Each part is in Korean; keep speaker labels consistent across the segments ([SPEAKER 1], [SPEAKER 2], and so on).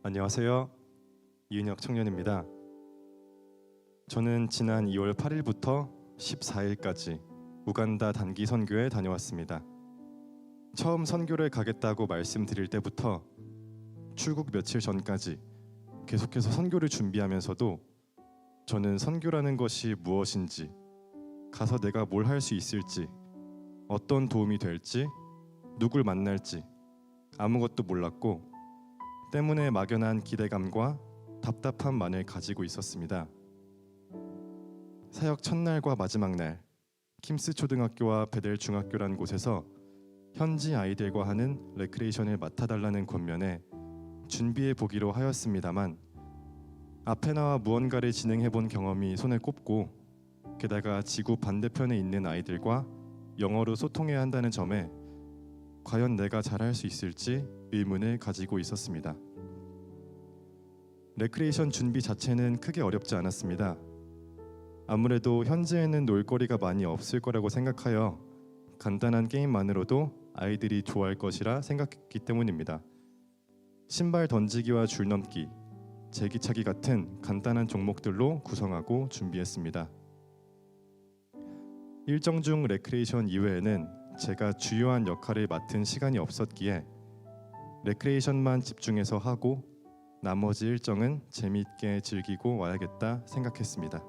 [SPEAKER 1] 안녕하세요. 이은혁 청년입니다. 저는 지난 2월 8일부터 14일까지 우간다 단기 선교에 다녀왔습니다. 처음 선교를 가겠다고 말씀드릴 때부터 출국 며칠 전까지 계속해서 선교를 준비하면서도 저는 선교라는 것이 무엇인지, 가서 내가 뭘 할 수 있을지, 어떤 도움이 될지, 누굴 만날지 아무것도 몰랐고 때문에 막연한 기대감과 답답함만을 가지고 있었습니다. 사역 첫날과 마지막 날, 킴스 초등학교와 베델 중학교란 곳에서 현지 아이들과 하는 레크레이션을 맡아달라는 권면에 준비해 보기로 하였습니다만 앞에 나와 무언가를 진행해 본 경험이 손에 꼽고 게다가 지구 반대편에 있는 아이들과 영어로 소통해야 한다는 점에 과연 내가 잘할 수 있을지 의문을 가지고 있었습니다. 레크레이션 준비 자체는 크게 어렵지 않았습니다. 아무래도 현지에는 놀거리가 많이 없을 거라고 생각하여 간단한 게임만으로도 아이들이 좋아할 것이라 생각했기 때문입니다. 신발 던지기와 줄넘기, 제기차기 같은 간단한 종목들로 구성하고 준비했습니다. 일정 중 레크레이션 이외에는 제가 주요한 역할을 맡은 시간이 없었기에 레크레이션만 집중해서 하고 나머지 일정은 재미있게 즐기고 와야겠다 생각했습니다.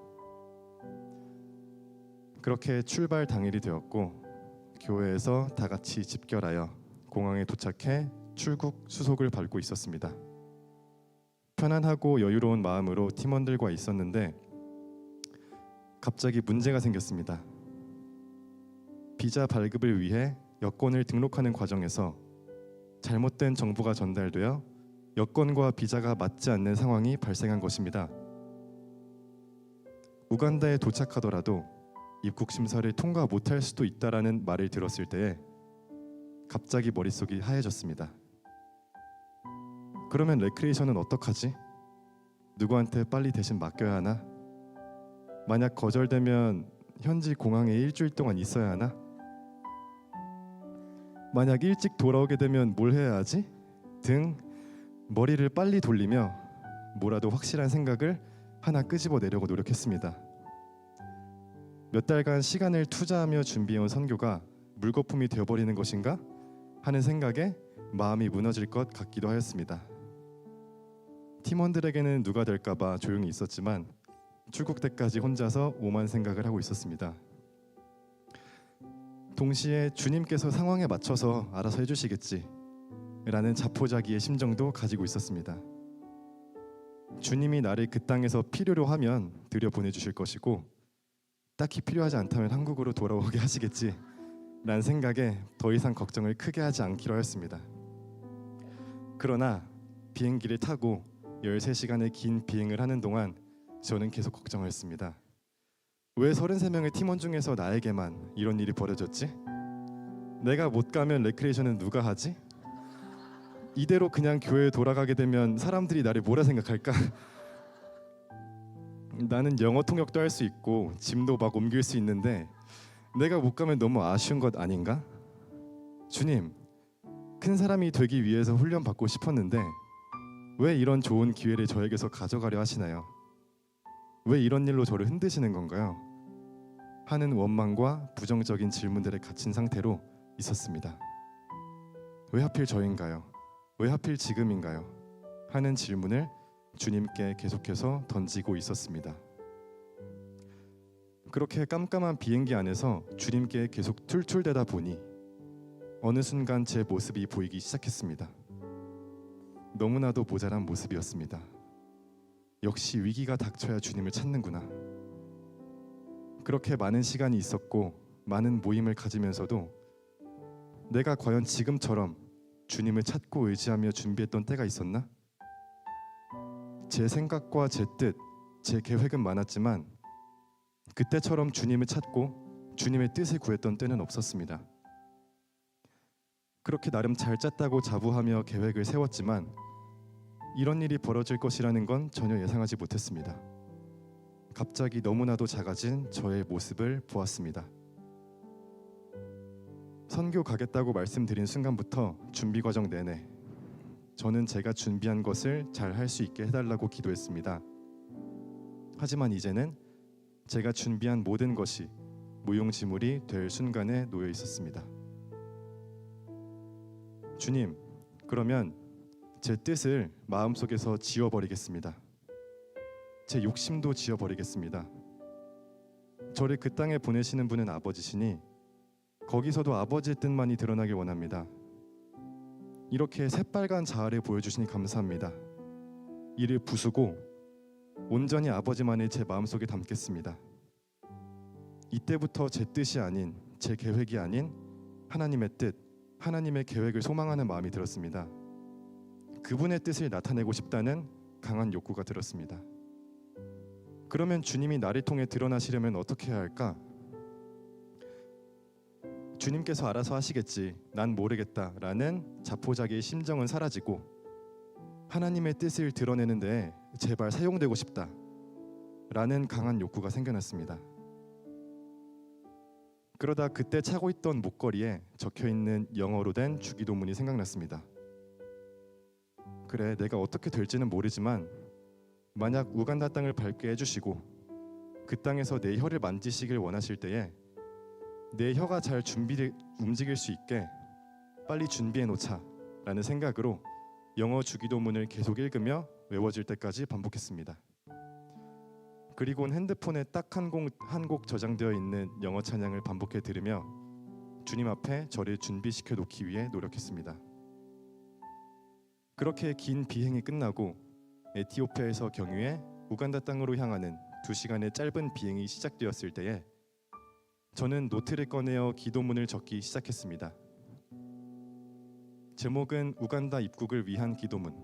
[SPEAKER 1] 그렇게 출발 당일이 되었고 교회에서 다 같이 집결하여 공항에 도착해 출국 수속을 밟고 있었습니다. 편안하고 여유로운 마음으로 팀원들과 있었는데 갑자기 문제가 생겼습니다. 비자 발급을 위해 여권을 등록하는 과정에서 잘못된 정보가 전달되어 여권과 비자가 맞지 않는 상황이 발생한 것입니다. 우간다에 도착하더라도 입국 심사를 통과 못할 수도 있다라는 말을 들었을 때에 갑자기 머릿속이 하얘졌습니다. 그러면 레크레이션은 어떡하지? 누구한테 빨리 대신 맡겨야 하나? 만약 거절되면 현지 공항에 일주일 동안 있어야 하나? 만약 일찍 돌아오게 되면 뭘 해야 하지? 등 머리를 빨리 돌리며 뭐라도 확실한 생각을 하나 끄집어내려고 노력했습니다. 몇 달간 시간을 투자하며 준비해온 선교가 물거품이 되어버리는 것인가 하는 생각에 마음이 무너질 것 같기도 하였습니다. 팀원들에게는 누가 될까봐 조용히 있었지만 출국 때까지 혼자서 오만 생각을 하고 있었습니다. 동시에 주님께서 상황에 맞춰서 알아서 해주시겠지 라는 자포자기의 심정도 가지고 있었습니다. 주님이 나를 그 땅에서 필요로 하면 들여보내주실 것이고 딱히 필요하지 않다면 한국으로 돌아오게 하시겠지 라는 생각에 더 이상 걱정을 크게 하지 않기로 하였습니다. 그러나 비행기를 타고 13시간의 긴 비행을 하는 동안 저는 계속 걱정을 했습니다. 왜 33명의 팀원 중에서 나에게만 이런 일이 벌어졌지? 내가 못 가면 레크레이션은 누가 하지? 이대로 그냥 교회에 돌아가게 되면 사람들이 나를 뭐라 생각할까? 나는 영어 통역도 할 수 있고 짐도 막 옮길 수 있는데 내가 못 가면 너무 아쉬운 것 아닌가? 주님, 큰 사람이 되기 위해서 훈련 받고 싶었는데 왜 이런 좋은 기회를 저에게서 가져가려 하시나요? 왜 이런 일로 저를 흔드시는 건가요? 하는 원망과 부정적인 질문들에 갇힌 상태로 있었습니다. 왜 하필 저인가요? 왜 하필 지금인가요? 하는 질문을 주님께 계속해서 던지고 있었습니다. 그렇게 깜깜한 비행기 안에서 주님께 계속 툴툴대다 보니 어느 순간 제 모습이 보이기 시작했습니다. 너무나도 모자란 모습이었습니다. 역시 위기가 닥쳐야 주님을 찾는구나. 그렇게 많은 시간이 있었고 많은 모임을 가지면서도 내가 과연 지금처럼 주님을 찾고 의지하며 준비했던 때가 있었나? 제 생각과 제 뜻, 제 계획은 많았지만 그때처럼 주님을 찾고 주님의 뜻을 구했던 때는 없었습니다. 그렇게 나름 잘 짰다고 자부하며 계획을 세웠지만 이런 일이 벌어질 것이라는 건 전혀 예상하지 못했습니다. 갑자기 너무나도 작아진 저의 모습을 보았습니다. 선교 가겠다고 말씀드린 순간부터 준비 과정 내내 저는 제가 준비한 것을 잘 할 수 있게 해달라고 기도했습니다. 하지만 이제는 제가 준비한 모든 것이 무용지물이 될 순간에 놓여 있었습니다. 주님, 그러면 제 뜻을 마음속에서 지워버리겠습니다. 제 욕심도 지워버리겠습니다. 저를 그 땅에 보내시는 분은 아버지시니 거기서도 아버지의 뜻만이 드러나길 원합니다. 이렇게 새빨간 자아를 보여주시니 감사합니다. 이를 부수고 온전히 아버지만을 제 마음속에 담겠습니다. 이때부터 제 뜻이 아닌, 제 계획이 아닌 하나님의 뜻, 하나님의 계획을 소망하는 마음이 들었습니다. 그분의 뜻을 나타내고 싶다는 강한 욕구가 들었습니다. 그러면 주님이 나를 통해 드러나시려면 어떻게 해야 할까? 주님께서 알아서 하시겠지, 난 모르겠다 라는 자포자기의 심정은 사라지고 하나님의 뜻을 드러내는데 제발 사용되고 싶다 라는 강한 욕구가 생겨났습니다. 그러다 그때 차고 있던 목걸이에 적혀있는 영어로 된 주기도문이 생각났습니다. 그래, 내가 어떻게 될지는 모르지만 만약 우간다 땅을 밟게 해주시고 그 땅에서 내 혀를 만지시길 원하실 때에 내 혀가 잘 움직일 수 있게 빨리 준비해 놓자 라는 생각으로 영어 주기도문을 계속 읽으며 외워질 때까지 반복했습니다. 그리고는 핸드폰에 딱 한 곡 저장되어 있는 영어 찬양을 반복해 들으며 주님 앞에 저를 준비시켜 놓기 위해 노력했습니다. 그렇게 긴 비행이 끝나고 에티오피아에서 경유해 우간다 땅으로 향하는 2시간의 짧은 비행이 시작되었을 때에 저는 노트를 꺼내어 기도문을 적기 시작했습니다. 제목은 우간다 입국을 위한 기도문.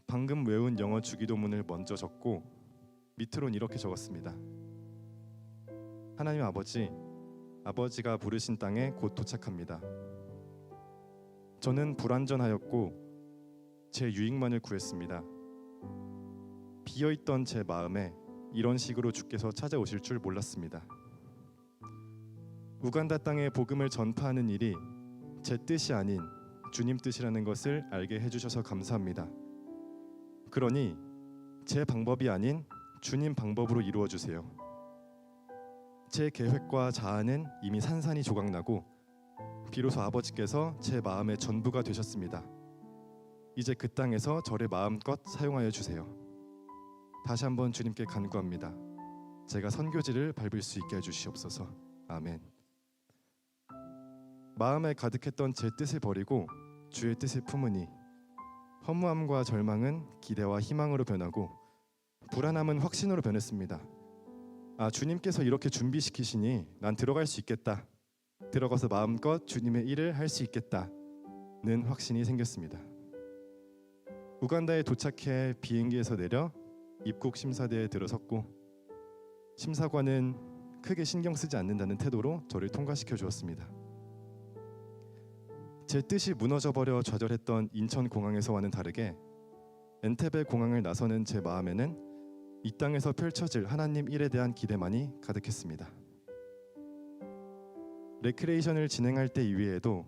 [SPEAKER 1] 방금 외운 영어 주기도문을 먼저 적고 밑으론 이렇게 적었습니다. 하나님 아버지가 부르신 땅에 곧 도착합니다. 저는 불완전하였고 제 유익만을 구했습니다. 비어있던 제 마음에 이런 식으로 주께서 찾아오실 줄 몰랐습니다. 우간다 땅에 복음을 전파하는 일이 제 뜻이 아닌 주님 뜻이라는 것을 알게 해주셔서 감사합니다. 그러니 제 방법이 아닌 주님 방법으로 이루어 주세요. 제 계획과 자아는 이미 산산이 조각나고 비로소 아버지께서 제 마음의 전부가 되셨습니다. 이제 그 땅에서 저를 마음껏 사용하여 주세요. 다시 한번 주님께 간구합니다. 제가 선교지를 밟을 수 있게 해주시옵소서. 아멘. 마음에 가득했던 제 뜻을 버리고 주의 뜻을 품으니 허무함과 절망은 기대와 희망으로 변하고 불안함은 확신으로 변했습니다. 주님께서 이렇게 준비시키시니 난 들어갈 수 있겠다. 들어가서 마음껏 주님의 일을 할 수 있겠다는 확신이 생겼습니다. 우간다에 도착해 비행기에서 내려 입국 심사대에 들어섰고 심사관은 크게 신경 쓰지 않는다는 태도로 저를 통과시켜 주었습니다. 제 뜻이 무너져버려 좌절했던 인천공항에서와는 다르게 엔테베 공항을 나서는 제 마음에는 이 땅에서 펼쳐질 하나님 일에 대한 기대만이 가득했습니다. 레크레이션을 진행할 때 이외에도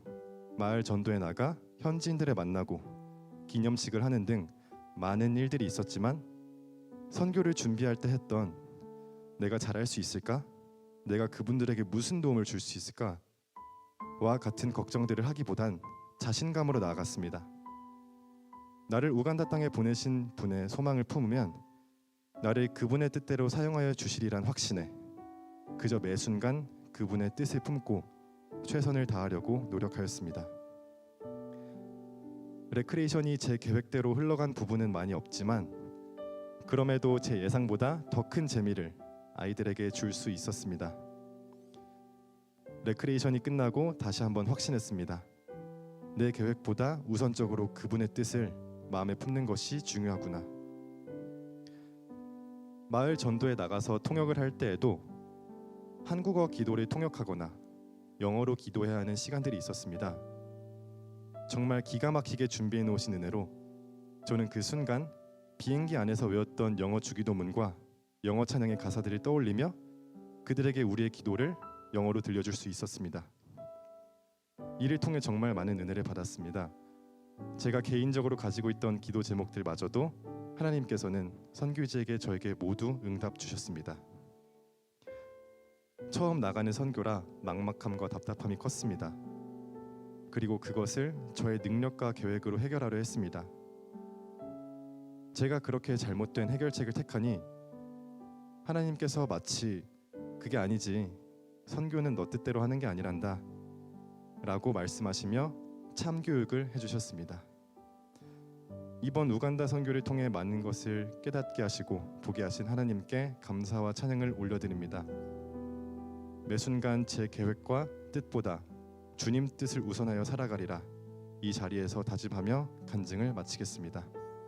[SPEAKER 1] 마을 전도에 나가 현지인들을 만나고 기념식을 하는 등 많은 일들이 있었지만 선교를 준비할 때 했던 내가 잘할 수 있을까? 내가 그분들에게 무슨 도움을 줄 수 있을까? 와 같은 걱정들을 하기보단 자신감으로 나아갔습니다. 나를 우간다 땅에 보내신 분의 소망을 품으면 나를 그분의 뜻대로 사용하여 주시리란 확신에 그저 매 순간 그분의 뜻을 품고 최선을 다하려고 노력하였습니다. 레크레이션이 제 계획대로 흘러간 부분은 많이 없지만 그럼에도 제 예상보다 더 큰 재미를 아이들에게 줄 수 있었습니다. 레크레이션이 끝나고 다시 한번 확신했습니다. 내 계획보다 우선적으로 그분의 뜻을 마음에 품는 것이 중요하구나. 마을 전도에 나가서 통역을 할 때에도 한국어 기도를 통역하거나 영어로 기도해야 하는 시간들이 있었습니다. 정말 기가 막히게 준비해 놓으신 은혜로 저는 그 순간 비행기 안에서 외웠던 영어 주기도문과 영어 찬양의 가사들을 떠올리며 그들에게 우리의 기도를 영어로 들려줄 수 있었습니다. 이를 통해 정말 많은 은혜를 받았습니다. 제가 개인적으로 가지고 있던 기도 제목들마저도 하나님께서는 선교지에게 저에게 모두 응답 주셨습니다. 처음 나가는 선교라 막막함과 답답함이 컸습니다. 그리고 그것을 저의 능력과 계획으로 해결하려 했습니다. 제가 그렇게 잘못된 해결책을 택하니 하나님께서 마치 그게 아니지, 선교는 너 뜻대로 하는 게 아니란다 라고 말씀하시며 참교육을 해주셨습니다. 이번 우간다 선교를 통해 많은 것을 깨닫게 하시고 보게 하신 하나님께 감사와 찬양을 올려드립니다. 매 순간 제 계획과 뜻보다 주님 뜻을 우선하여 살아가리라. 이 자리에서 다짐하며 간증을 마치겠습니다.